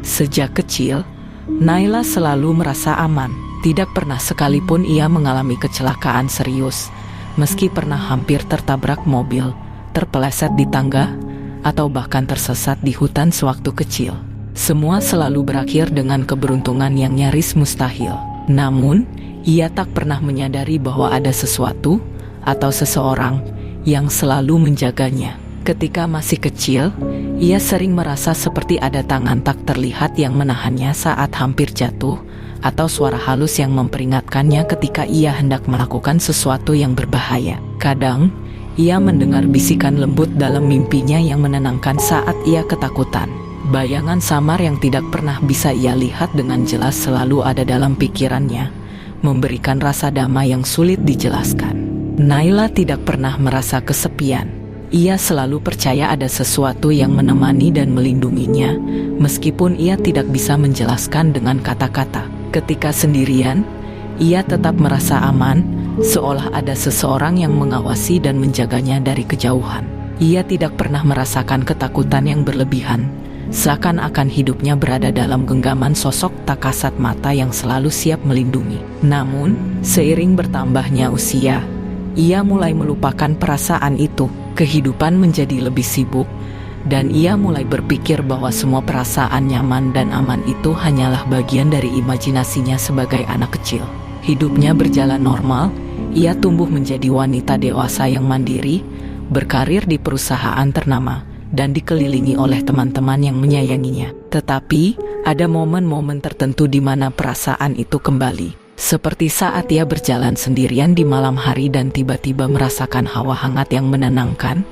Sejak kecil, Naila selalu merasa aman. Tidak pernah sekalipun ia mengalami kecelakaan serius, meski pernah hampir tertabrak mobil, terpeleset di tangga, atau bahkan tersesat di hutan sewaktu kecil. Semua selalu berakhir dengan keberuntungan yang nyaris mustahil. Namun, ia tak pernah menyadari bahwa ada sesuatu atau seseorang yang selalu menjaganya. Ketika masih kecil, ia sering merasa seperti ada tangan tak terlihat yang menahannya saat hampir jatuh, atau suara halus yang memperingatkannya ketika ia hendak melakukan sesuatu yang berbahaya. Kadang, ia mendengar bisikan lembut dalam mimpinya yang menenangkan saat ia ketakutan. Bayangan samar yang tidak pernah bisa ia lihat dengan jelas selalu ada dalam pikirannya, memberikan rasa damai yang sulit dijelaskan. Naila tidak pernah merasa kesepian. Ia selalu percaya ada sesuatu yang menemani dan melindunginya, meskipun ia tidak bisa menjelaskan dengan kata-kata. Ketika sendirian, ia tetap merasa aman, seolah ada seseorang yang mengawasi dan menjaganya dari kejauhan. Ia tidak pernah merasakan ketakutan yang berlebihan, seakan-akan hidupnya berada dalam genggaman sosok tak kasat mata yang selalu siap melindungi. Namun, seiring bertambahnya usia, ia mulai melupakan perasaan itu. Kehidupan menjadi lebih sibuk, dan ia mulai berpikir bahwa semua perasaan nyaman dan aman itu hanyalah bagian dari imajinasinya sebagai anak kecil. Hidupnya berjalan normal, ia tumbuh menjadi wanita dewasa yang mandiri, berkarir di perusahaan ternama, dan dikelilingi oleh teman-teman yang menyayanginya. Tetapi, ada momen-momen tertentu di mana perasaan itu kembali. Seperti saat ia berjalan sendirian di malam hari dan tiba-tiba merasakan hawa hangat yang menenangkan,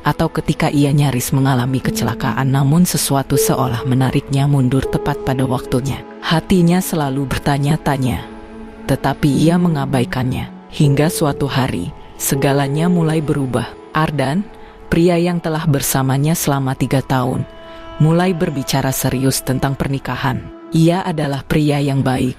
atau ketika ia nyaris mengalami kecelakaan namun sesuatu seolah menariknya mundur tepat pada waktunya. Hatinya selalu bertanya-tanya, tetapi ia mengabaikannya. Hingga suatu hari, segalanya mulai berubah. Ardan, pria yang telah bersamanya selama 3 tahun, mulai berbicara serius tentang pernikahan. Ia adalah pria yang baik,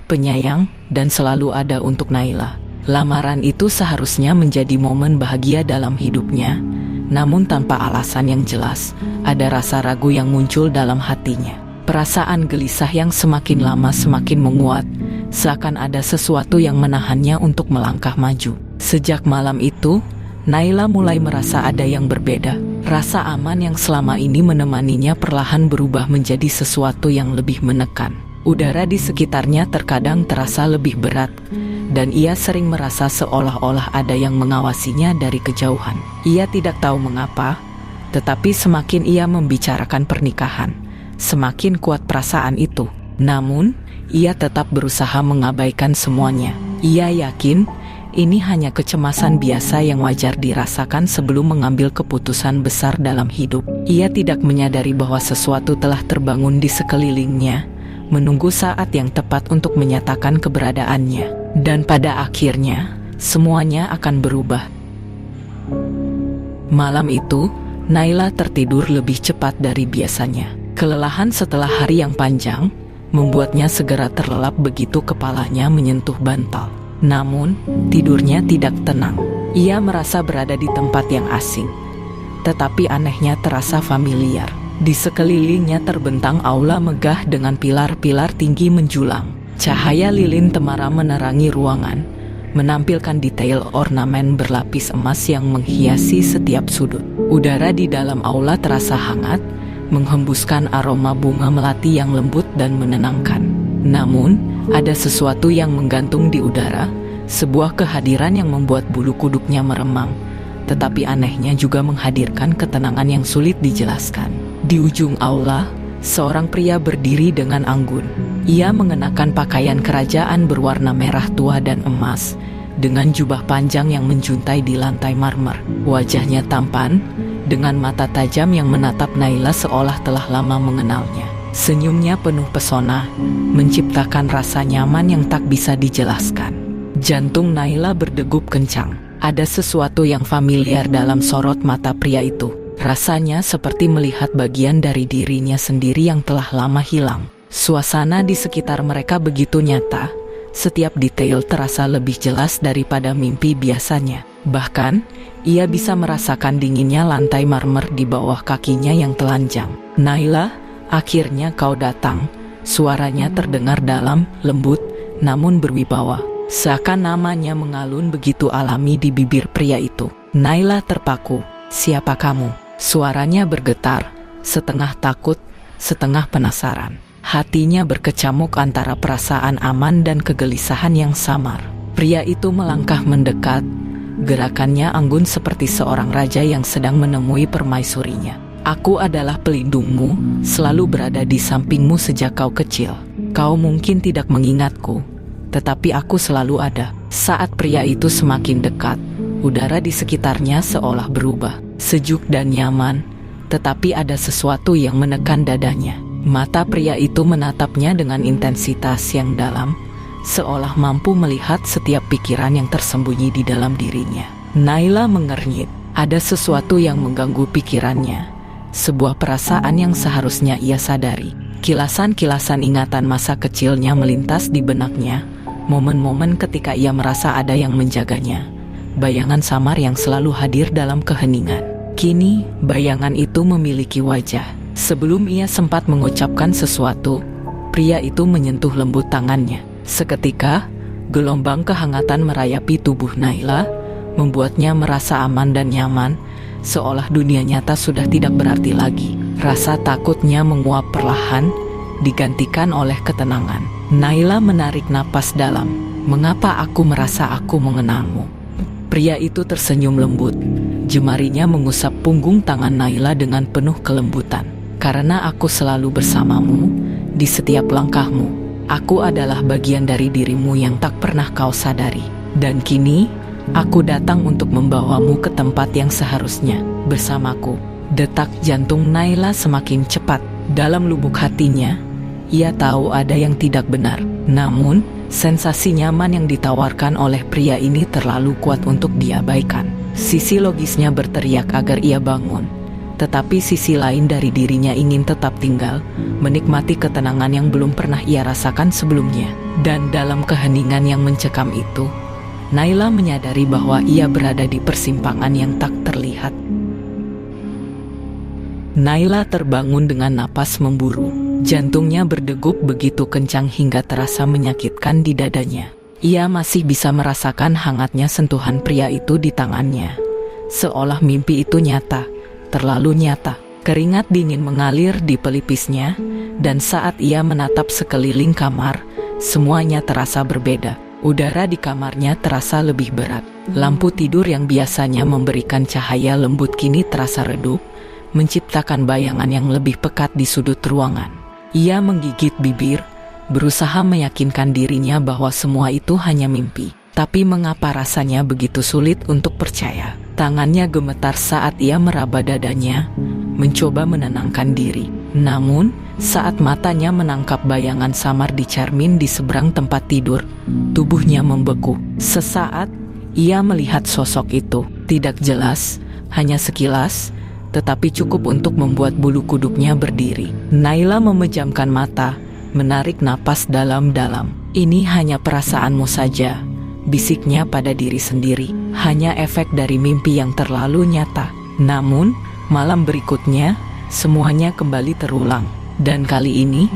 penyayang, dan selalu ada untuk Naila. Lamaran itu seharusnya menjadi momen bahagia dalam hidupnya, namun tanpa alasan yang jelas, ada rasa ragu yang muncul dalam hatinya. Perasaan gelisah yang semakin lama semakin menguat, seakan ada sesuatu yang menahannya untuk melangkah maju. Sejak malam itu, Naila mulai merasa ada yang berbeda. Rasa aman yang selama ini menemaninya perlahan berubah menjadi sesuatu yang lebih menekan. Udara di sekitarnya terkadang terasa lebih berat, dan ia sering merasa seolah-olah ada yang mengawasinya dari kejauhan. Ia tidak tahu mengapa, tetapi semakin ia membicarakan pernikahan, semakin kuat perasaan itu. Namun, ia tetap berusaha mengabaikan semuanya. Ia yakin ini hanya kecemasan biasa yang wajar dirasakan sebelum mengambil keputusan besar dalam hidup. Ia tidak menyadari bahwa sesuatu telah terbangun di sekelilingnya, menunggu saat yang tepat untuk menyatakan keberadaannya. Dan pada akhirnya, semuanya akan berubah. Malam itu, Naila tertidur lebih cepat dari biasanya. Kelelahan setelah hari yang panjang, membuatnya segera terlelap begitu kepalanya menyentuh bantal. Namun, tidurnya tidak tenang. Ia merasa berada di tempat yang asing, tetapi anehnya terasa familiar. Di sekelilingnya terbentang aula megah dengan pilar-pilar tinggi menjulang. Cahaya lilin temara menerangi ruangan, menampilkan detail ornamen berlapis emas yang menghiasi setiap sudut. Udara di dalam aula terasa hangat, menghembuskan aroma bunga melati yang lembut dan menenangkan. Namun, ada sesuatu yang menggantung di udara, sebuah kehadiran yang membuat bulu kuduknya meremang, tetapi anehnya juga menghadirkan ketenangan yang sulit dijelaskan. Di ujung aula, seorang pria berdiri dengan anggun. Ia mengenakan pakaian kerajaan berwarna merah tua dan emas, dengan jubah panjang yang menjuntai di lantai marmer. Wajahnya tampan, dengan mata tajam yang menatap Naila seolah telah lama mengenalnya. Senyumnya penuh pesona, menciptakan rasa nyaman yang tak bisa dijelaskan. Jantung Naila berdegup kencang. Ada sesuatu yang familiar dalam sorot mata pria itu. Rasanya seperti melihat bagian dari dirinya sendiri yang telah lama hilang. Suasana di sekitar mereka begitu nyata, setiap detail terasa lebih jelas daripada mimpi biasanya. Bahkan, ia bisa merasakan dinginnya lantai marmer di bawah kakinya yang telanjang. Naila, akhirnya kau datang." Suaranya terdengar dalam, lembut, namun berwibawa. Seakan namanya mengalun begitu alami di bibir pria itu. Naila terpaku. "Siapa kamu?" Suaranya bergetar, setengah takut, setengah penasaran. Hatinya berkecamuk antara perasaan aman dan kegelisahan yang samar. Pria itu melangkah mendekat, gerakannya anggun seperti seorang raja yang sedang menemui permaisurinya. "Aku adalah pelindungmu, selalu berada di sampingmu sejak kau kecil. Kau mungkin tidak mengingatku, tetapi aku selalu ada." Saat pria itu semakin dekat, udara di sekitarnya seolah berubah, sejuk dan nyaman, tetapi ada sesuatu yang menekan dadanya. Mata pria itu menatapnya dengan intensitas yang dalam, seolah mampu melihat setiap pikiran yang tersembunyi di dalam dirinya. Naila mengernyit. Ada sesuatu yang mengganggu pikirannya, sebuah perasaan yang seharusnya ia sadari. Kilasan-kilasan ingatan masa kecilnya melintas di benaknya, momen-momen ketika ia merasa ada yang menjaganya, bayangan samar yang selalu hadir dalam keheningan. Kini, bayangan itu memiliki wajah. Sebelum ia sempat mengucapkan sesuatu, pria itu menyentuh lembut tangannya. Seketika, gelombang kehangatan merayapi tubuh Naila, membuatnya merasa aman dan nyaman, seolah dunia nyata sudah tidak berarti lagi. Rasa takutnya menguap perlahan, digantikan oleh ketenangan. Naila menarik napas dalam. "Mengapa aku merasa aku mengenalmu?" Pria itu tersenyum lembut. Jemarinya mengusap punggung tangan Naila dengan penuh kelembutan. "Karena aku selalu bersamamu, di setiap langkahmu. Aku adalah bagian dari dirimu yang tak pernah kau sadari. Dan kini, aku datang untuk membawamu ke tempat yang seharusnya bersamaku." Detak jantung Naila semakin cepat. Dalam lubuk hatinya, ia tahu ada yang tidak benar. Namun, sensasi nyaman yang ditawarkan oleh pria ini terlalu kuat untuk diabaikan. Sisi logisnya berteriak agar ia bangun, tetapi sisi lain dari dirinya ingin tetap tinggal, menikmati ketenangan yang belum pernah ia rasakan sebelumnya. Dan dalam keheningan yang mencekam itu, Naila menyadari bahwa ia berada di persimpangan yang tak terlihat. Naila terbangun dengan napas memburu. Jantungnya berdegup begitu kencang hingga terasa menyakitkan di dadanya. Ia masih bisa merasakan hangatnya sentuhan pria itu di tangannya. Seolah mimpi itu nyata, terlalu nyata. Keringat dingin mengalir di pelipisnya, dan saat ia menatap sekeliling kamar, semuanya terasa berbeda. Udara di kamarnya terasa lebih berat. Lampu tidur yang biasanya memberikan cahaya lembut kini terasa redup, menciptakan bayangan yang lebih pekat di sudut ruangan. Ia menggigit bibir, berusaha meyakinkan dirinya bahwa semua itu hanya mimpi. Tapi mengapa rasanya begitu sulit untuk percaya? Tangannya gemetar saat ia meraba dadanya, mencoba menenangkan diri. Namun, saat matanya menangkap bayangan samar di cermin di seberang tempat tidur, tubuhnya membeku. Sesaat, ia melihat sosok itu. Tidak jelas, hanya sekilas, tetapi cukup untuk membuat bulu kuduknya berdiri. Naila memejamkan mata, menarik napas dalam-dalam. "Ini hanya perasaanmu saja," bisiknya pada diri sendiri. "Hanya efek dari mimpi yang terlalu nyata." Namun, malam berikutnya, semuanya kembali terulang. Dan kali ini,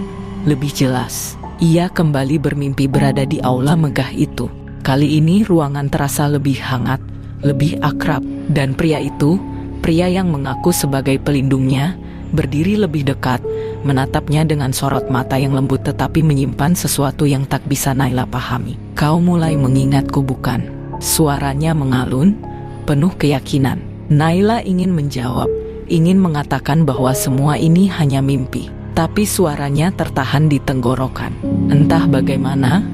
lebih jelas. Ia kembali bermimpi berada di aula megah itu. Kali ini ruangan terasa lebih hangat, lebih akrab. Dan pria itu, pria yang mengaku sebagai pelindungnya, berdiri lebih dekat, menatapnya dengan sorot mata yang lembut tetapi menyimpan sesuatu yang tak bisa Naila pahami. "Kau mulai mengingatku, bukan?" Suaranya mengalun, penuh keyakinan. Naila ingin menjawab, ingin mengatakan bahwa semua ini hanya mimpi. Tapi suaranya tertahan di tenggorokan. Entah bagaimana,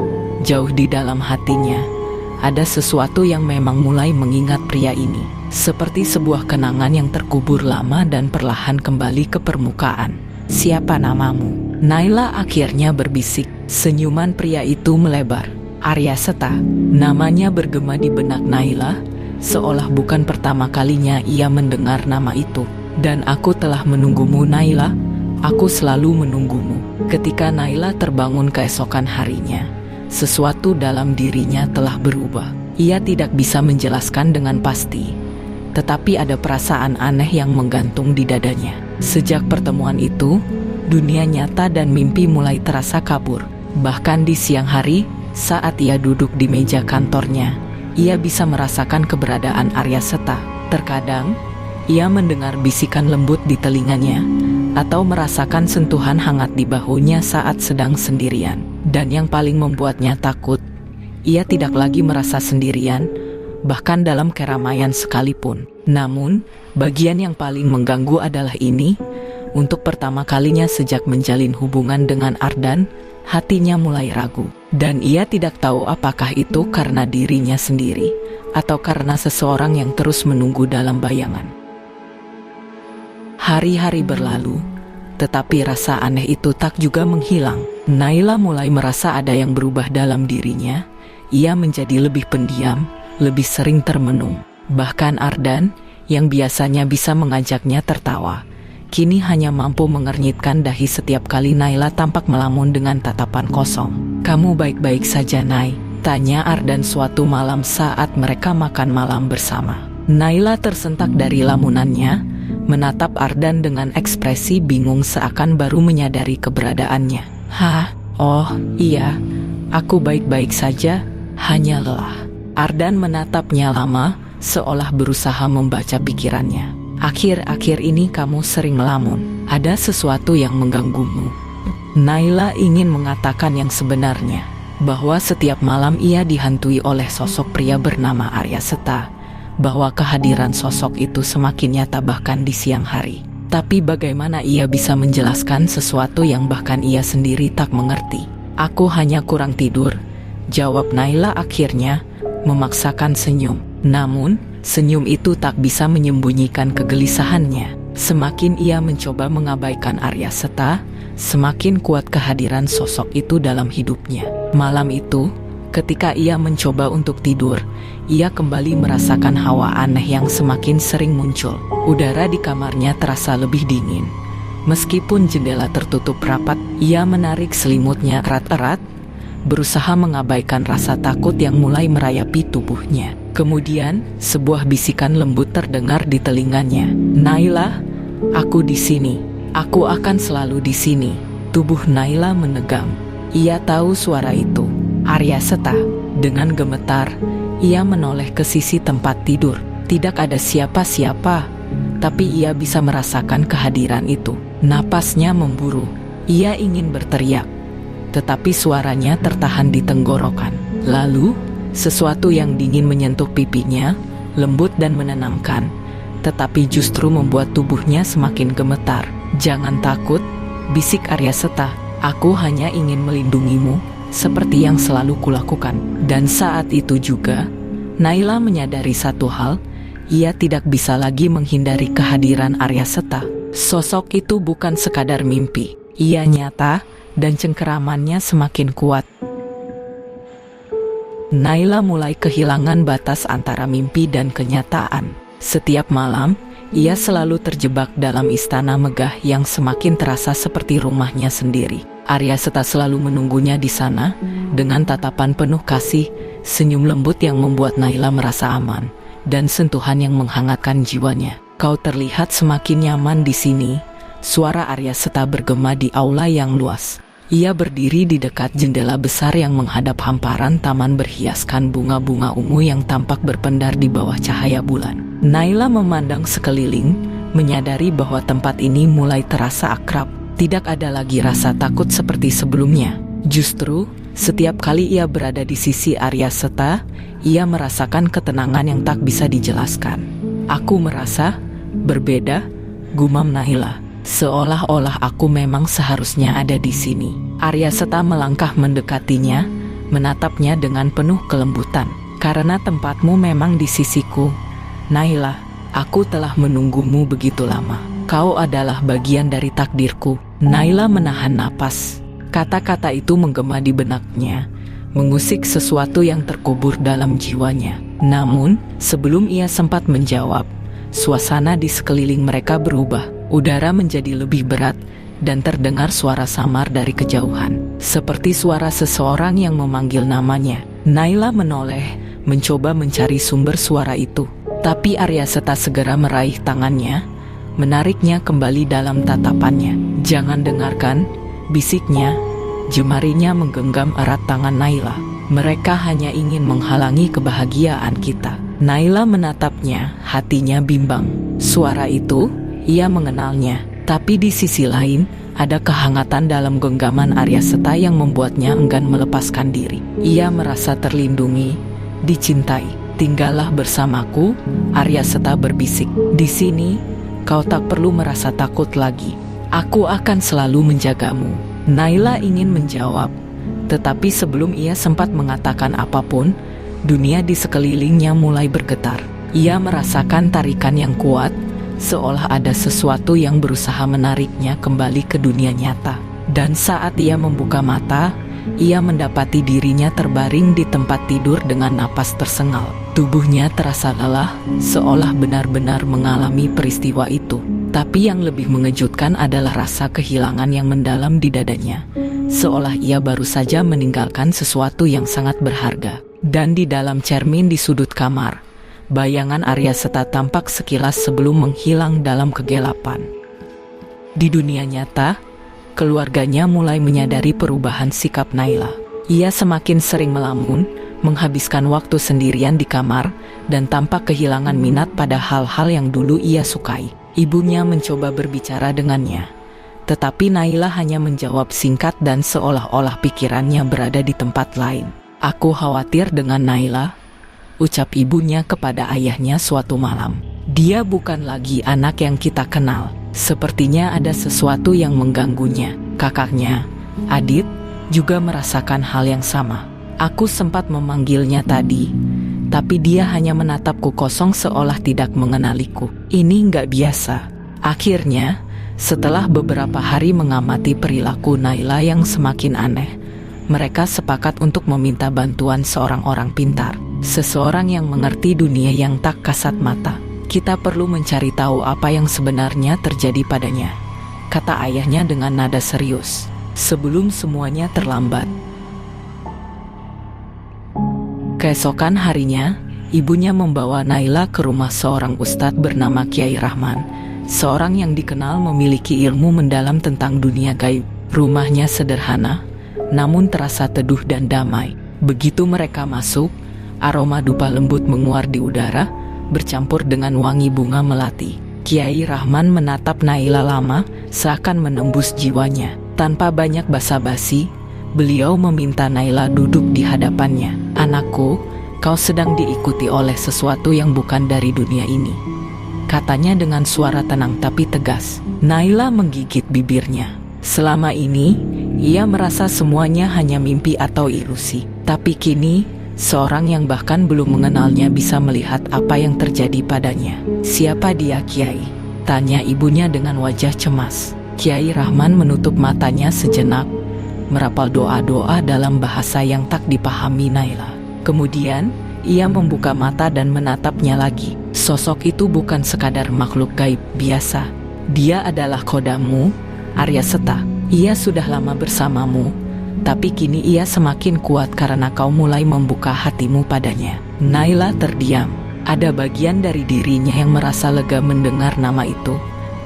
jauh di dalam hatinya, ada sesuatu yang memang mulai mengingat pria ini. Seperti sebuah kenangan yang terkubur lama dan perlahan kembali ke permukaan. "Siapa namamu?" Naila akhirnya berbisik. Senyuman pria itu melebar. "Arya Seta." Namanya bergema di benak Naila, seolah bukan pertama kalinya ia mendengar nama itu. "Dan aku telah menunggumu, Naila. Aku selalu menunggumu." Ketika Naila terbangun keesokan harinya, sesuatu dalam dirinya telah berubah. Ia tidak bisa menjelaskan dengan pasti, tetapi ada perasaan aneh yang menggantung di dadanya. Sejak pertemuan itu, dunia nyata dan mimpi mulai terasa kabur. Bahkan di siang hari, saat ia duduk di meja kantornya, ia bisa merasakan keberadaan Arya Seta. Terkadang, ia mendengar bisikan lembut di telinganya, atau merasakan sentuhan hangat di bahunya saat sedang sendirian. Dan yang paling membuatnya takut, ia tidak lagi merasa sendirian, bahkan dalam keramaian sekalipun. Namun, bagian yang paling mengganggu adalah ini. Untuk pertama kalinya sejak menjalin hubungan dengan Ardan, hatinya mulai ragu. Dan ia tidak tahu apakah itu karena dirinya sendiri, atau karena seseorang yang terus menunggu dalam bayangan. Hari-hari berlalu, tetapi rasa aneh itu tak juga menghilang. Naila mulai merasa ada yang berubah dalam dirinya. Ia menjadi lebih pendiam, lebih sering termenung. Bahkan Ardan, yang biasanya bisa mengajaknya tertawa, kini hanya mampu mengernyitkan dahi setiap kali Naila tampak melamun dengan tatapan kosong. "Kamu baik-baik saja, Nay?" tanya Ardan suatu malam saat mereka makan malam bersama. Naila tersentak dari lamunannya, menatap Ardan dengan ekspresi bingung seakan baru menyadari keberadaannya. "Hah? Oh, iya, aku baik-baik saja, hanya lelah." Ardan menatapnya lama, seolah berusaha membaca pikirannya. "Akhir-akhir ini kamu sering melamun. Ada sesuatu yang mengganggumu?" Naila ingin mengatakan yang sebenarnya, bahwa setiap malam ia dihantui oleh sosok pria bernama Arya Seta, bahwa kehadiran sosok itu semakin nyata bahkan di siang hari. Tapi bagaimana ia bisa menjelaskan sesuatu yang bahkan ia sendiri tak mengerti? "Aku hanya kurang tidur," jawab Naila akhirnya, memaksakan senyum. Namun, senyum itu tak bisa menyembunyikan kegelisahannya. Semakin ia mencoba mengabaikan Arya Seta, semakin kuat kehadiran sosok itu dalam hidupnya. Malam itu, ketika ia mencoba untuk tidur, ia kembali merasakan hawa aneh yang semakin sering muncul. Udara di kamarnya terasa lebih dingin. Meskipun jendela tertutup rapat, ia menarik selimutnya erat-erat, berusaha mengabaikan rasa takut yang mulai merayapi tubuhnya. Kemudian, sebuah bisikan lembut terdengar di telinganya. "Naila, aku di sini. Aku akan selalu di sini." Tubuh Naila menegang. Ia tahu suara itu. Arya Seta. Dengan gemetar, ia menoleh ke sisi tempat tidur. Tidak ada siapa-siapa, tapi ia bisa merasakan kehadiran itu. Napasnya memburu. Ia ingin berteriak, tetapi suaranya tertahan di tenggorokan. Lalu, sesuatu yang dingin menyentuh pipinya, lembut dan menenangkan, tetapi justru membuat tubuhnya semakin gemetar. "Jangan takut," bisik Arya Seta. "Aku hanya ingin melindungimu, seperti yang selalu kulakukan." Dan saat itu juga, Naila menyadari satu hal, ia tidak bisa lagi menghindari kehadiran Arya Seta. Sosok itu bukan sekadar mimpi, ia nyata, dan cengkeramannya semakin kuat. Naila mulai kehilangan batas antara mimpi dan kenyataan. Setiap malam, ia selalu terjebak dalam istana megah yang semakin terasa seperti rumahnya sendiri. Arya Seta selalu menunggunya di sana, dengan tatapan penuh kasih, senyum lembut yang membuat Naila merasa aman, dan sentuhan yang menghangatkan jiwanya. "Kau terlihat semakin nyaman di sini," suara Arya Seta bergema di aula yang luas. Ia berdiri di dekat jendela besar yang menghadap hamparan taman berhiaskan bunga-bunga ungu yang tampak berpendar di bawah cahaya bulan. Naila memandang sekeliling, menyadari bahwa tempat ini mulai terasa akrab. Tidak ada lagi rasa takut seperti sebelumnya. Justru, setiap kali ia berada di sisi Arya Seta, ia merasakan ketenangan yang tak bisa dijelaskan. "Aku merasa berbeda," gumam Naila. "Seolah-olah aku memang seharusnya ada di sini." Arya Seta melangkah mendekatinya, menatapnya dengan penuh kelembutan. "Karena tempatmu memang di sisiku, Naila. Aku telah menunggumu begitu lama. Kau adalah bagian dari takdirku." Naila menahan napas. Kata-kata itu menggema di benaknya, mengusik sesuatu yang terkubur dalam jiwanya. Namun, sebelum ia sempat menjawab, suasana di sekeliling mereka berubah. Udara menjadi lebih berat, dan terdengar suara samar dari kejauhan, seperti suara seseorang yang memanggil namanya. Naila menoleh, mencoba mencari sumber suara itu. Tapi Arya Seta segera meraih tangannya, menariknya kembali dalam tatapannya. "Jangan dengarkan," bisiknya. Jemarinya menggenggam erat tangan Naila. "Mereka hanya ingin menghalangi kebahagiaan kita." Naila menatapnya, hatinya bimbang. Suara itu, ia mengenalnya. Tapi di sisi lain, ada kehangatan dalam genggaman Arya Seta yang membuatnya enggan melepaskan diri. Ia merasa terlindungi, dicintai. "Tinggallah bersamaku," Arya Seta berbisik. "Di sini, kau tak perlu merasa takut lagi. Aku akan selalu menjagamu." Naila ingin menjawab, tetapi sebelum ia sempat mengatakan apapun, dunia di sekelilingnya mulai bergetar. Ia merasakan tarikan yang kuat, seolah ada sesuatu yang berusaha menariknya kembali ke dunia nyata. Dan saat ia membuka mata, ia mendapati dirinya terbaring di tempat tidur dengan napas tersengal. Tubuhnya terasa lelah, seolah benar-benar mengalami peristiwa itu. Tapi yang lebih mengejutkan adalah rasa kehilangan yang mendalam di dadanya, seolah ia baru saja meninggalkan sesuatu yang sangat berharga. Dan di dalam cermin di sudut kamar, bayangan Arya Seta tampak sekilas sebelum menghilang dalam kegelapan. Di dunia nyata, keluarganya mulai menyadari perubahan sikap Naila. Ia semakin sering melamun, menghabiskan waktu sendirian di kamar, dan tampak kehilangan minat pada hal-hal yang dulu ia sukai. Ibunya mencoba berbicara dengannya, tetapi Naila hanya menjawab singkat dan seolah-olah pikirannya berada di tempat lain. "Aku khawatir dengan Naila," ucap ibunya kepada ayahnya suatu malam. "Dia bukan lagi anak yang kita kenal. Sepertinya ada sesuatu yang mengganggunya." Kakaknya, Adit, juga merasakan hal yang sama. "Aku sempat memanggilnya tadi, tapi dia hanya menatapku kosong seolah tidak mengenaliku. Ini nggak biasa." Akhirnya, setelah beberapa hari mengamati perilaku Naila yang semakin aneh, mereka sepakat untuk meminta bantuan seorang orang pintar, seseorang yang mengerti dunia yang tak kasat mata. "Kita perlu mencari tahu apa yang sebenarnya terjadi padanya," kata ayahnya dengan nada serius, "sebelum semuanya terlambat." Keesokan harinya, ibunya membawa Naila ke rumah seorang ustadz bernama Kiai Rahman, seorang yang dikenal memiliki ilmu mendalam tentang dunia gaib. Rumahnya sederhana, namun terasa teduh dan damai. Begitu mereka masuk, aroma dupa lembut menguar di udara, bercampur dengan wangi bunga melati. Kiai Rahman menatap Naila lama, seakan menembus jiwanya. Tanpa banyak basa-basi, beliau meminta Naila duduk di hadapannya. "Anakku, kau sedang diikuti oleh sesuatu yang bukan dari dunia ini," katanya dengan suara tenang tapi tegas. Naila menggigit bibirnya. Selama ini, ia merasa semuanya hanya mimpi atau ilusi. Tapi kini, seorang yang bahkan belum mengenalnya bisa melihat apa yang terjadi padanya. "Siapa dia, Kiai?" tanya ibunya dengan wajah cemas. Kiai Rahman menutup matanya sejenak, merapal doa-doa dalam bahasa yang tak dipahami Naila. Kemudian, ia membuka mata dan menatapnya lagi. "Sosok itu bukan sekadar makhluk gaib biasa. Dia adalah kodamu, Arya Seta. Ia sudah lama bersamamu, tapi kini ia semakin kuat karena kau mulai membuka hatimu padanya." Naila terdiam. Ada bagian dari dirinya yang merasa lega mendengar nama itu,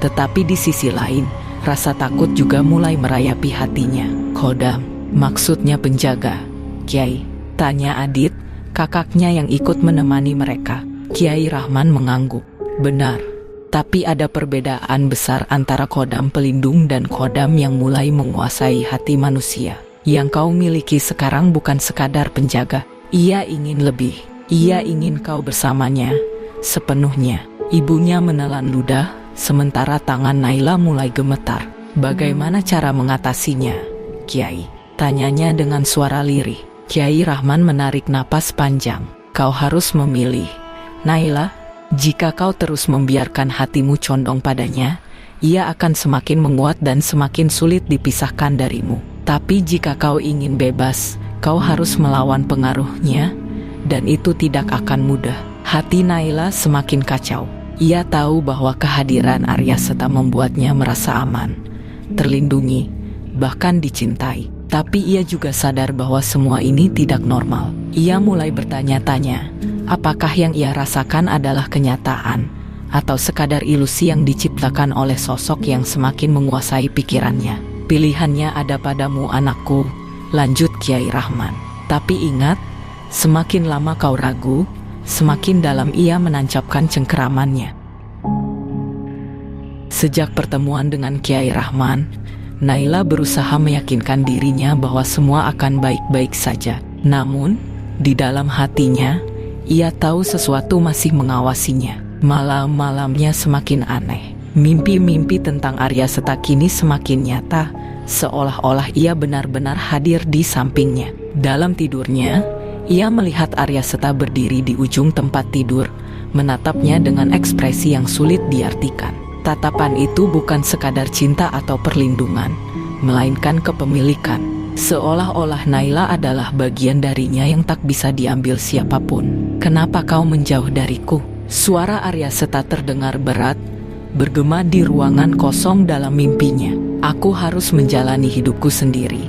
tetapi di sisi lain, rasa takut juga mulai merayapi hatinya. "Kodam, maksudnya penjaga, Kiai?" tanya Adit, kakaknya yang ikut menemani mereka. Kiai Rahman mengangguk. "Benar, tapi ada perbedaan besar antara kodam pelindung dan kodam yang mulai menguasai hati manusia. Yang kau miliki sekarang bukan sekadar penjaga. Ia ingin lebih. Ia ingin kau bersamanya sepenuhnya." Ibunya menelan ludah, sementara tangan Naila mulai gemetar. "Bagaimana cara mengatasinya, Kiai?" tanyanya dengan suara lirih. Kiai Rahman menarik napas panjang. "Kau harus memilih, Naila. Jika kau terus membiarkan hatimu condong padanya, ia akan semakin menguat dan semakin sulit dipisahkan darimu. Tapi jika kau ingin bebas, kau harus melawan pengaruhnya, dan itu tidak akan mudah." Hati Naila semakin kacau. Ia tahu bahwa kehadiran Arya Seta membuatnya merasa aman, terlindungi, bahkan dicintai. Tapi ia juga sadar bahwa semua ini tidak normal. Ia mulai bertanya-tanya, apakah yang ia rasakan adalah kenyataan, atau sekadar ilusi yang diciptakan oleh sosok yang semakin menguasai pikirannya. Pilihannya ada padamu, anakku, lanjut Kiai Rahman. Tapi ingat, semakin lama kau ragu, semakin dalam ia menancapkan cengkeramannya. Sejak pertemuan dengan Kiai Rahman, Naila berusaha meyakinkan dirinya bahwa semua akan baik-baik saja. Namun, di dalam hatinya, ia tahu sesuatu masih mengawasinya. Malam-malamnya semakin aneh. Mimpi-mimpi tentang Arya Seta kini semakin nyata, seolah-olah ia benar-benar hadir di sampingnya. Dalam tidurnya, ia melihat Arya Seta berdiri di ujung tempat tidur, menatapnya dengan ekspresi yang sulit diartikan. Tatapan itu bukan sekadar cinta atau perlindungan, melainkan kepemilikan. Seolah-olah Naila adalah bagian darinya yang tak bisa diambil siapapun. "Kenapa kau menjauh dariku?" Suara Arya Seta terdengar berat, bergema di ruangan kosong dalam mimpinya. "Aku harus menjalani hidupku sendiri."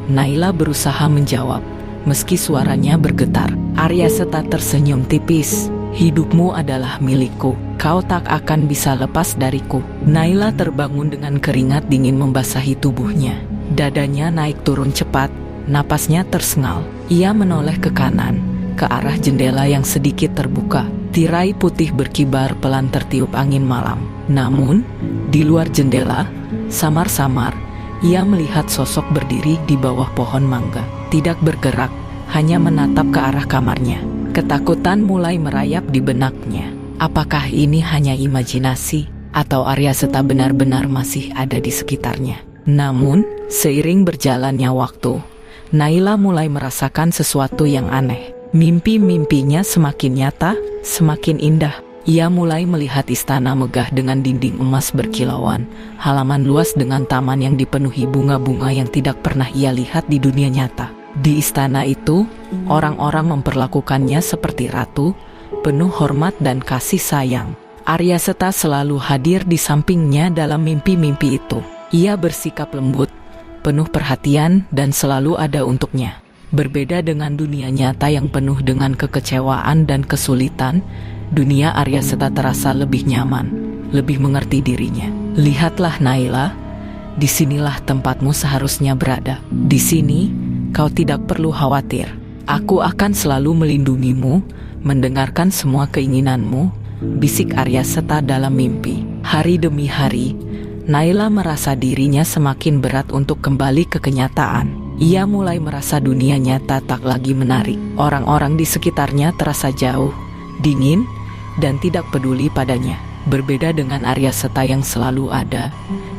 Naila berusaha menjawab, meski suaranya bergetar. Arya Seta tersenyum tipis. "Hidupmu adalah milikku. Kau tak akan bisa lepas dariku." Naila terbangun dengan keringat dingin membasahi tubuhnya. Dadanya naik turun cepat, napasnya tersengal. Ia menoleh ke kanan, ke arah jendela yang sedikit terbuka. Tirai putih berkibar pelan tertiup angin malam. Namun, di luar jendela, samar-samar, ia melihat sosok berdiri di bawah pohon mangga. Tidak bergerak, hanya menatap ke arah kamarnya. Ketakutan mulai merayap di benaknya. Apakah ini hanya imajinasi, atau Arya Seta benar-benar masih ada di sekitarnya? Namun, seiring berjalannya waktu, Naila mulai merasakan sesuatu yang aneh. Mimpi-mimpinya semakin nyata, semakin indah. Ia mulai melihat istana megah dengan dinding emas berkilauan, halaman luas dengan taman yang dipenuhi bunga-bunga yang tidak pernah ia lihat di dunia nyata. Di istana itu, orang-orang memperlakukannya seperti ratu, penuh hormat dan kasih sayang. Arya Seta selalu hadir di sampingnya dalam mimpi-mimpi itu. Ia bersikap lembut, penuh perhatian dan selalu ada untuknya. Berbeda dengan dunia nyata yang penuh dengan kekecewaan dan kesulitan, dunia Arya Seta terasa lebih nyaman, lebih mengerti dirinya. "Lihatlah Naila, disinilah tempatmu seharusnya berada. Di sini, kau tidak perlu khawatir. Aku akan selalu melindungimu, mendengarkan semua keinginanmu," bisik Arya Seta dalam mimpi. Hari demi hari, Naila merasa dirinya semakin berat untuk kembali ke kenyataan. Ia mulai merasa dunia nyata tak lagi menarik. Orang-orang di sekitarnya terasa jauh, dingin, dan tidak peduli padanya. Berbeda dengan Arya Seta yang selalu ada,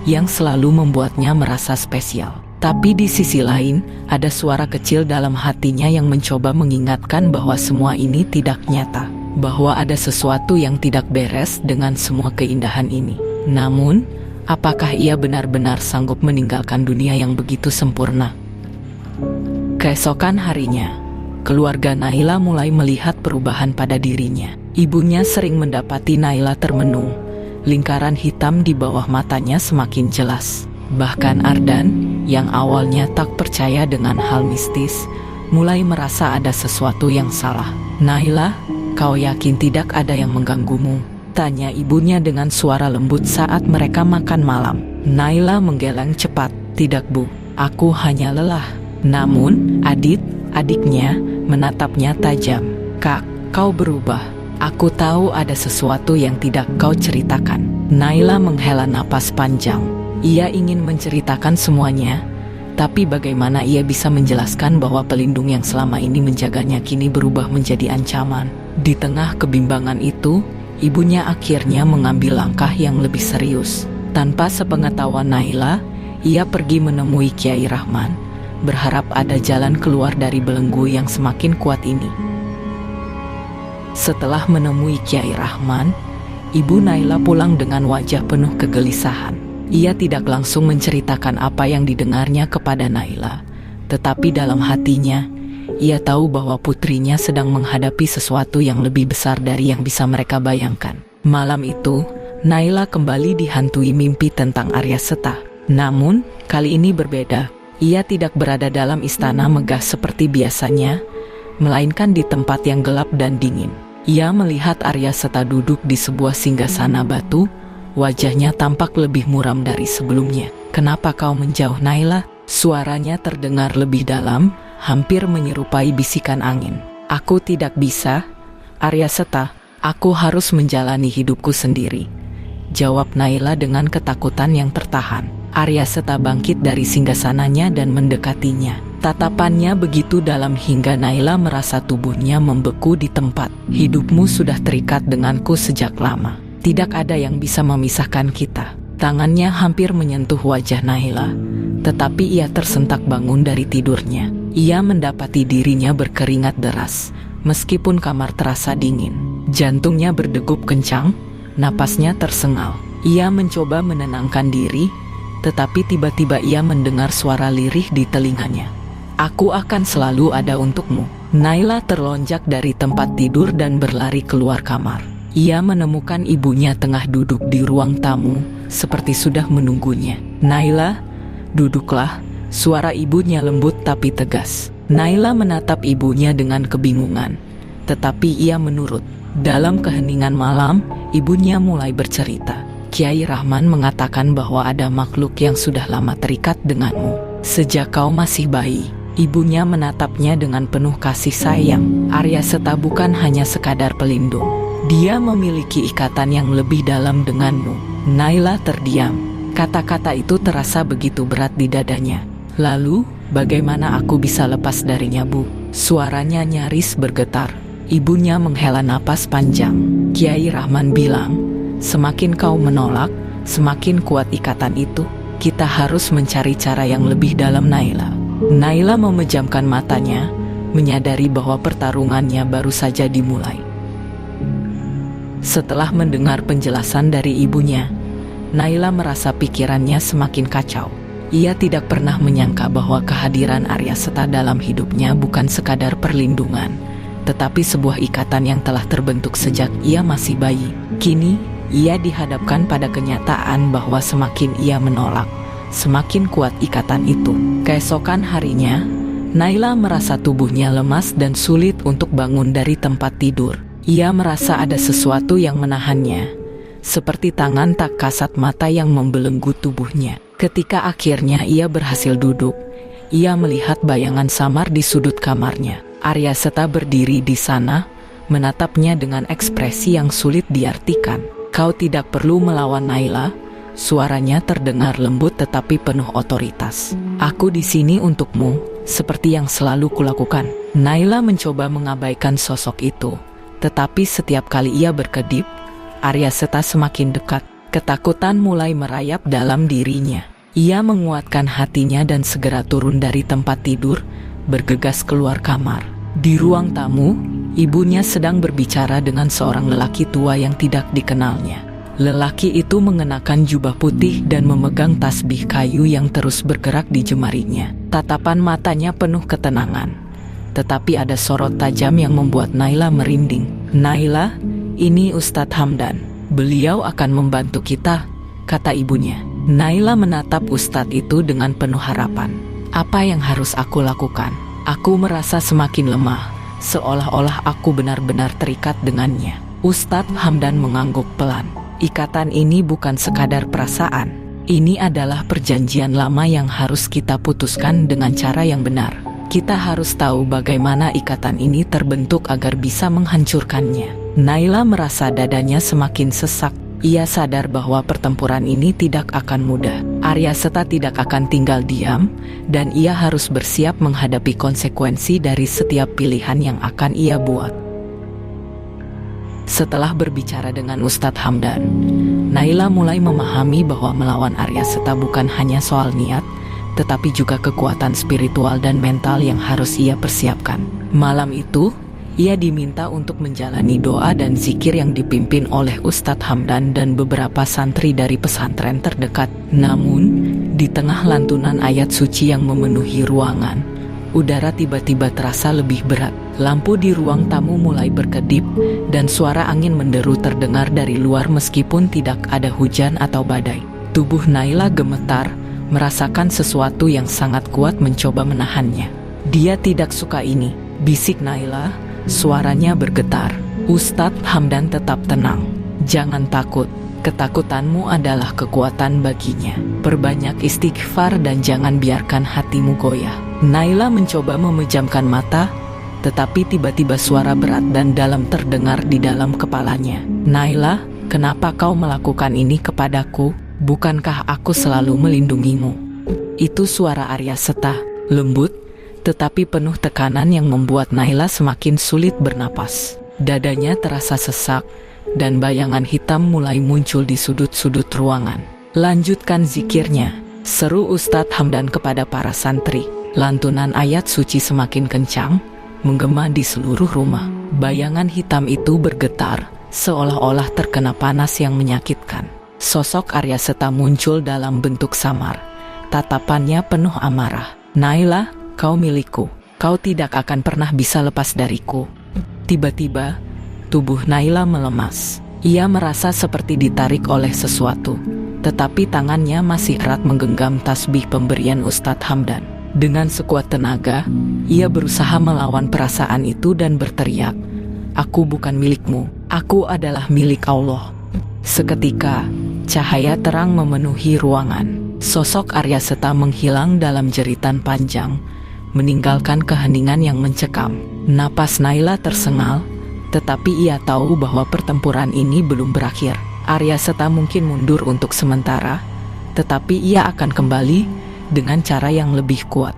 yang selalu membuatnya merasa spesial. Tapi di sisi lain, ada suara kecil dalam hatinya yang mencoba mengingatkan bahwa semua ini tidak nyata, bahwa ada sesuatu yang tidak beres dengan semua keindahan ini. Namun, apakah ia benar-benar sanggup meninggalkan dunia yang begitu sempurna? Keesokan harinya, keluarga Naila mulai melihat perubahan pada dirinya. Ibunya sering mendapati Naila termenung, lingkaran hitam di bawah matanya semakin jelas. Bahkan Ardan, yang awalnya tak percaya dengan hal mistis, mulai merasa ada sesuatu yang salah. "Naila, kau yakin tidak ada yang mengganggumu?" tanya ibunya dengan suara lembut saat mereka makan malam. Naila menggeleng cepat. "Tidak Bu, aku hanya lelah." Namun, adiknya menatapnya tajam. "Kak, kau berubah. Aku tahu ada sesuatu yang tidak kau ceritakan." Naila menghela napas panjang. Ia ingin menceritakan semuanya, tapi bagaimana ia bisa menjelaskan bahwa pelindung yang selama ini menjaganya kini berubah menjadi ancaman? Di tengah kebimbangan itu, ibunya akhirnya mengambil langkah yang lebih serius. Tanpa sepengetahuan Naila, ia pergi menemui Kiai Rahman, berharap ada jalan keluar dari belenggu yang semakin kuat ini. Setelah menemui Kiai Rahman, Ibu Naila pulang dengan wajah penuh kegelisahan. Ia tidak langsung menceritakan apa yang didengarnya kepada Naila, tetapi dalam hatinya, ia tahu bahwa putrinya sedang menghadapi sesuatu yang lebih besar dari yang bisa mereka bayangkan. Malam itu, Naila kembali dihantui mimpi tentang Arya Seta. Namun, kali ini berbeda. Ia tidak berada dalam istana megah seperti biasanya, melainkan di tempat yang gelap dan dingin. Ia melihat Arya Seta duduk di sebuah singgasana batu. Wajahnya tampak lebih muram dari sebelumnya. "Kenapa kau menjauh, Naila?" Suaranya terdengar lebih dalam, hampir menyerupai bisikan angin. "Aku tidak bisa, Arya Seta. Aku harus menjalani hidupku sendiri," jawab Naila dengan ketakutan yang tertahan. Arya Seta bangkit dari singgasananya dan mendekatinya. Tatapannya begitu dalam hingga Naila merasa tubuhnya membeku di tempat. "Hidupmu sudah terikat denganku sejak lama. Tidak ada yang bisa memisahkan kita." Tangannya hampir menyentuh wajah Naila, tetapi ia tersentak bangun dari tidurnya. Ia mendapati dirinya berkeringat deras, meskipun kamar terasa dingin. Jantungnya berdegup kencang, napasnya tersengal. Ia mencoba menenangkan diri, tetapi tiba-tiba ia mendengar suara lirih di telinganya. "Aku akan selalu ada untukmu." Naila terlonjak dari tempat tidur dan berlari keluar kamar. Ia menemukan ibunya tengah duduk di ruang tamu, seperti sudah menunggunya. "Naila, duduklah," suara ibunya lembut tapi tegas. Naila menatap ibunya dengan kebingungan, tetapi ia menurut. Dalam keheningan malam, ibunya mulai bercerita. "Kiai Rahman mengatakan bahwa ada makhluk yang sudah lama terikat denganmu. Sejak kau masih bayi." Ibunya menatapnya dengan penuh kasih sayang. "Arya Seta bukan hanya sekadar pelindung. Dia memiliki ikatan yang lebih dalam denganmu." Naila terdiam. Kata-kata itu terasa begitu berat di dadanya. "Lalu, bagaimana aku bisa lepas darinya, Bu?" Suaranya nyaris bergetar. Ibunya menghela napas panjang. "Kiai Rahman bilang, semakin kau menolak, semakin kuat ikatan itu. Kita harus mencari cara yang lebih dalam, Naila." Naila memejamkan matanya, menyadari bahwa pertarungannya baru saja dimulai. Setelah mendengar penjelasan dari ibunya, Naila merasa pikirannya semakin kacau. Ia tidak pernah menyangka bahwa kehadiran Arya Seta dalam hidupnya bukan sekadar perlindungan, tetapi sebuah ikatan yang telah terbentuk sejak ia masih bayi. Kini, ia dihadapkan pada kenyataan bahwa semakin ia menolak, semakin kuat ikatan itu. Keesokan harinya, Naila merasa tubuhnya lemas dan sulit untuk bangun dari tempat tidur. Ia merasa ada sesuatu yang menahannya, seperti tangan tak kasat mata yang membelenggu tubuhnya. Ketika akhirnya ia berhasil duduk, ia melihat bayangan samar di sudut kamarnya. Arya Seta berdiri di sana, menatapnya dengan ekspresi yang sulit diartikan. "Kau tidak perlu melawan, Naila." Suaranya terdengar lembut tetapi penuh otoritas. "Aku di sini untukmu, seperti yang selalu kulakukan." Naila mencoba mengabaikan sosok itu, tetapi setiap kali ia berkedip, Arya Seta semakin dekat. Ketakutan mulai merayap dalam dirinya. Ia menguatkan hatinya dan segera turun dari tempat tidur, bergegas keluar kamar. Di ruang tamu, ibunya sedang berbicara dengan seorang lelaki tua yang tidak dikenalnya. Lelaki itu mengenakan jubah putih dan memegang tasbih kayu yang terus bergerak di jemarinya. Tatapan matanya penuh ketenangan, tetapi ada sorot tajam yang membuat Naila merinding. "Naila, ini Ustadz Hamdan. Beliau akan membantu kita," kata ibunya. Naila menatap Ustadz itu dengan penuh harapan. "Apa yang harus aku lakukan? Aku merasa semakin lemah, seolah-olah aku benar-benar terikat dengannya." Ustadz Hamdan mengangguk pelan. "Ikatan ini bukan sekadar perasaan. Ini adalah perjanjian lama yang harus kita putuskan dengan cara yang benar. Kita harus tahu bagaimana ikatan ini terbentuk agar bisa menghancurkannya." Naila merasa dadanya semakin sesak. Ia sadar bahwa pertempuran ini tidak akan mudah. Arya Seta tidak akan tinggal diam, dan ia harus bersiap menghadapi konsekuensi dari setiap pilihan yang akan ia buat. Setelah berbicara dengan Ustadz Hamdan, Naila mulai memahami bahwa melawan Arya Seta bukan hanya soal niat, tetapi juga kekuatan spiritual dan mental yang harus ia persiapkan. Malam itu, ia diminta untuk menjalani doa dan zikir yang dipimpin oleh Ustadz Hamdan dan beberapa santri dari pesantren terdekat. Namun, di tengah lantunan ayat suci yang memenuhi ruangan, udara tiba-tiba terasa lebih berat. Lampu di ruang tamu mulai berkedip, dan suara angin menderu terdengar dari luar meskipun tidak ada hujan atau badai. Tubuh Naila gemetar, merasakan sesuatu yang sangat kuat mencoba menahannya. "Dia tidak suka ini," bisik Naila, Suaranya bergetar. Ustadz Hamdan tetap tenang. Jangan takut. Ketakutanmu adalah kekuatan baginya. Perbanyak istighfar dan jangan biarkan hatimu goyah. Naila mencoba memejamkan mata, tetapi tiba-tiba suara berat dan dalam terdengar di dalam kepalanya. Naila, kenapa kau melakukan ini kepadaku? Bukankah aku selalu melindungimu? Itu suara Arya Seta, lembut, tetapi penuh tekanan yang membuat Naila semakin sulit bernapas. Dadanya terasa sesak, dan bayangan hitam mulai muncul di sudut-sudut ruangan. Lanjutkan zikirnya, seru Ustadz Hamdan kepada para santri. Lantunan ayat suci semakin kencang, menggema di seluruh rumah. Bayangan hitam itu bergetar, seolah-olah terkena panas yang menyakitkan. Sosok Arya Seta muncul dalam bentuk samar. Tatapannya penuh amarah. Naila, kau milikku. Kau tidak akan pernah bisa lepas dariku. Tiba-tiba, tubuh Naila melemas. Ia merasa seperti ditarik oleh sesuatu, tetapi tangannya masih erat menggenggam tasbih pemberian Ustadz Hamdan. Dengan sekuat tenaga, ia berusaha melawan perasaan itu dan berteriak, "Aku bukan milikmu, aku adalah milik Allah." Seketika, cahaya terang memenuhi ruangan. Sosok Arya Seta menghilang dalam jeritan panjang, meninggalkan keheningan yang mencekam. Napas Naila tersengal, tetapi ia tahu bahwa pertempuran ini belum berakhir. Arya Seta mungkin mundur untuk sementara, tetapi ia akan kembali dengan cara yang lebih kuat.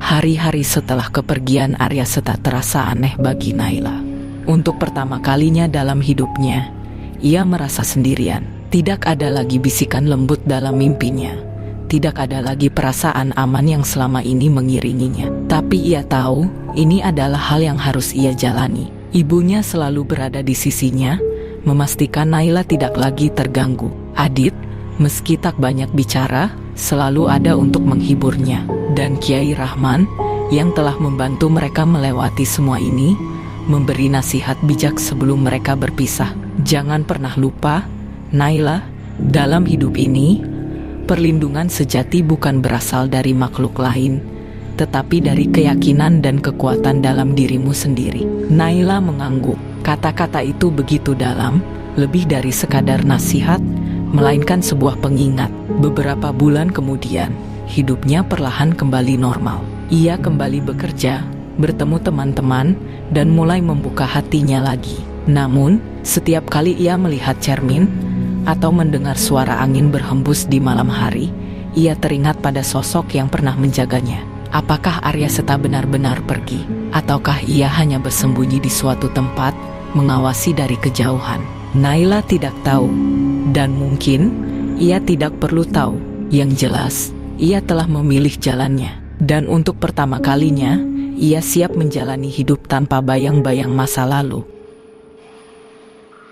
Hari-hari setelah kepergian Arya Seta terasa aneh bagi Naila. Untuk pertama kalinya dalam hidupnya, ia merasa sendirian. Tidak ada lagi bisikan lembut dalam mimpinya. Tidak ada lagi perasaan aman yang selama ini mengiringinya. Tapi ia tahu, ini adalah hal yang harus ia jalani. Ibunya selalu berada di sisinya, memastikan Naila tidak lagi terganggu. Adit, meski tak banyak bicara, selalu ada untuk menghiburnya. Dan Kiai Rahman, yang telah membantu mereka melewati semua ini, memberi nasihat bijak sebelum mereka berpisah. Jangan pernah lupa, Naila, dalam hidup ini, perlindungan sejati bukan berasal dari makhluk lain, tetapi dari keyakinan dan kekuatan dalam dirimu sendiri. Naila mengangguk. Kata-kata itu begitu dalam, lebih dari sekadar nasihat, melainkan sebuah pengingat. Beberapa bulan kemudian, hidupnya perlahan kembali normal. Ia kembali bekerja, bertemu teman-teman, dan mulai membuka hatinya lagi. Namun, setiap kali ia melihat cermin, atau mendengar suara angin berhembus di malam hari, ia teringat pada sosok yang pernah menjaganya. Apakah Arya Seta benar-benar pergi? Ataukah ia hanya bersembunyi di suatu tempat, mengawasi dari kejauhan? Naila tidak tahu, dan mungkin ia tidak perlu tahu. Yang jelas, ia telah memilih jalannya. Dan untuk pertama kalinya, ia siap menjalani hidup tanpa bayang-bayang masa lalu.